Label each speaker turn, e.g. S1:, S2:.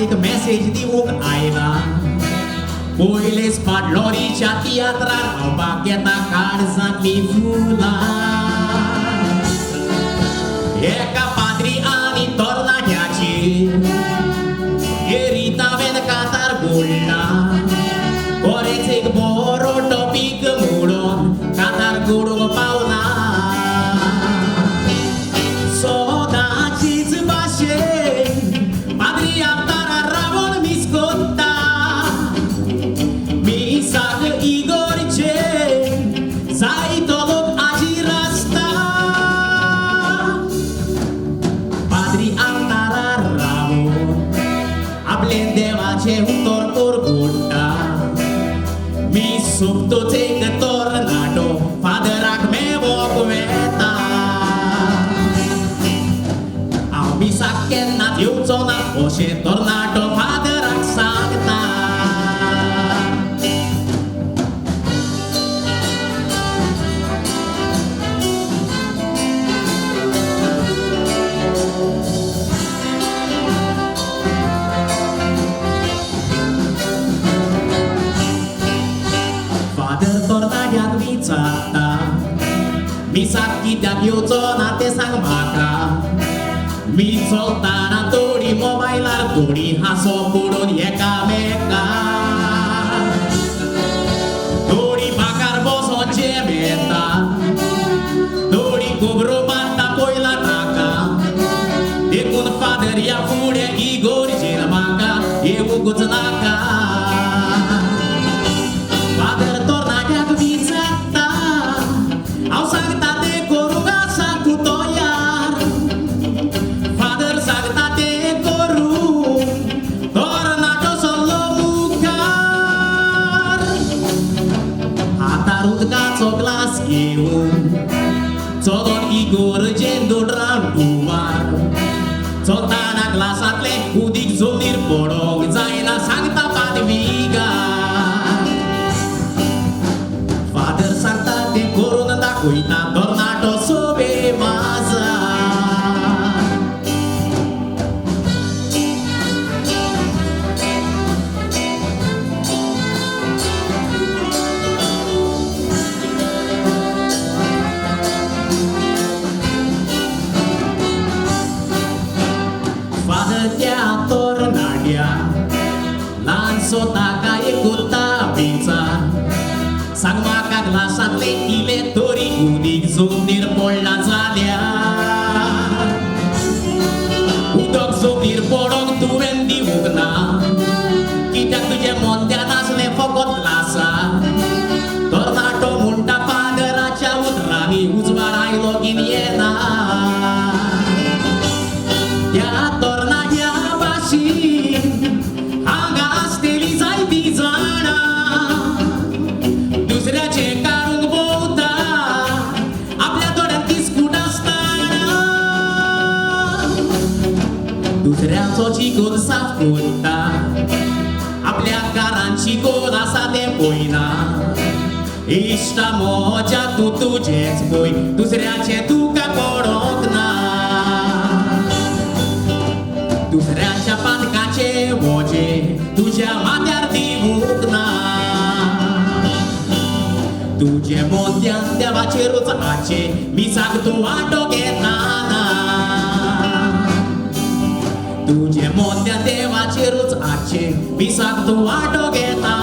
S1: एक मेसेज दिवूंक आयला पयले स्पाट लॉरीच्या तियात्रार हांवपाक येता काळजांतली फुलां एका पाद्री आनी तरणाट्याचेर एरितावेन कांतार बोडला बरेंच एक बरो टॉपीक म्हणून कांतार घडोवंक पावना सोदाचीच भाशेन पाद्री आमदारार रावून मीस कोत्ता मिसाक इगोरचे जायतो लोक आजीर आसता पाद्री आमदारार रावून आपले देवाचे उतर कोरगोडटा मी सोबतोच एक तरणाटो फादराक मेवोंक वेता हांव मिसाक केन्नाच येवचो ना अशें तरणाटो फादराक सांगता फादर तरणाट्याक विचारता मिसाक कित्याक येवचो ना तें सांग म्हाका मी चलताना थोडी मोबायलार थोडी हांसो पडून एकामेकाक थोडी बाकार बसोन जेमेता थोडी खबरो बांदता पयला ताका देखून फादर ह्या फुडें इगोर्जेर म्हाका येवंकूच नाका फादर तरणाट्याक विचारता हांव सांगता तें करूंक आसा तूं तयार फादर सांगता तें करूंक तरणाटो सल्लो मुखार हातार उदकाचो ग्लास घेवन चलोन इगोर्जेन दोडरान घुमार चलताना ग्लासांतलें उदीक जमनीर पडोंक जायना सांगता पादविकार फादर सांगता तें करून दाखयता तरणाटो सोबे माझा फादर त्या तरणाट्या ल्हानसो ताका एकूता विचार सांग म्हाका ग्लासांतले इले तरी उदीक जमनीर पडला जाल्यार उदक जमनीर पडोंक तुवें दिवंक ना कित्याक तुजें मन त्या नासलें फकत ग्लासार तरणाटो म्हणटा फादराच्या उतरांनी उजवाड आयलो की येना त्या तरणाट्या भाशेन हांगा आसतली जायती जाणां दुसऱ्याचें काडूंक भोंवता आपल्या दोळ्यांत तिस्कूट आसतना दुसऱ्याचो चिकोल साफ करता आपल्या कारांत चिकोल आसा तें पळयना इश्टा मोज्या तूं तुजेंच पळय दुसऱ्याचें तुका पडोंक ना दुसऱ्याच्या पातकाचे वोजे तुज्या माथ्यार दिवूंक ना तुजे मोद्यान देवाचेरूच हाचे मिसाक तूं वांटो घेता तुजे मोद्यान देवाचेरूच हाचे मिसाक तूं वांटो घेता